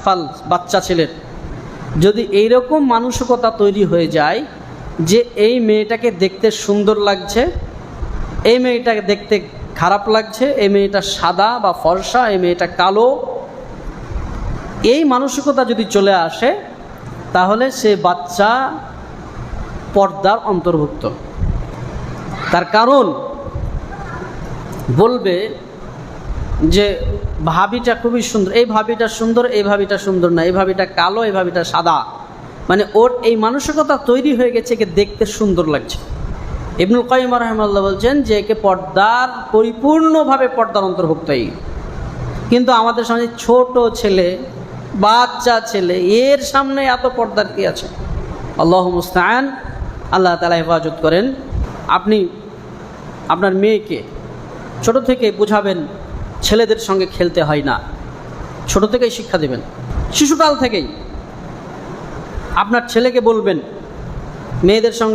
আতফাল বাচ্চা ছেলের যদি এইরকম মানসিকতা তৈরি হয়ে যায় যে এই মেয়েটাকে দেখতে সুন্দর লাগছে, এই মেয়েটাকে দেখতে খারাপ লাগছে, এই মেয়েটা সাদা বা ফর্সা, এই মেয়েটা কালো, এই মানসিকতা যদি চলে আসে তাহলে সে বাচ্চা পর্দার অন্তর্ভুক্ত। তার কারণ বলবে যে ভাবিটা খুবই সুন্দর, এই ভাবিটা সুন্দর, এই ভাবিটা সুন্দর না, এই ভাবিটা কালো, এই ভাবিটা সাদা, মানে ওর এই মানসিকতা তৈরি হয়ে গেছে একে দেখতে সুন্দর লাগছে। ইবনুল কাইয়্যিম রাহিমাহুল্লাহ বলছেন যে একে পর্দার পরিপূর্ণভাবে পর্দার অন্তর্ভুক্ত। কিন্তু আমাদের সামনে ছোট ছেলে, বাচ্চা ছেলে, এর সামনে এত পর্দার কি আছে? আল্লাহু মুস্তাআন। আল্লাহ তাআলা হেফাজত করেন। আপনি আপনার মেয়েকে ছোট থেকে বোঝাবেন ছেলেদের সঙ্গে খেলতে হয় না, ছোট থেকেই শিক্ষা দেবেন। শিশুকাল থেকেই আপনার ছেলেকে বলবেন মেয়েদের সঙ্গে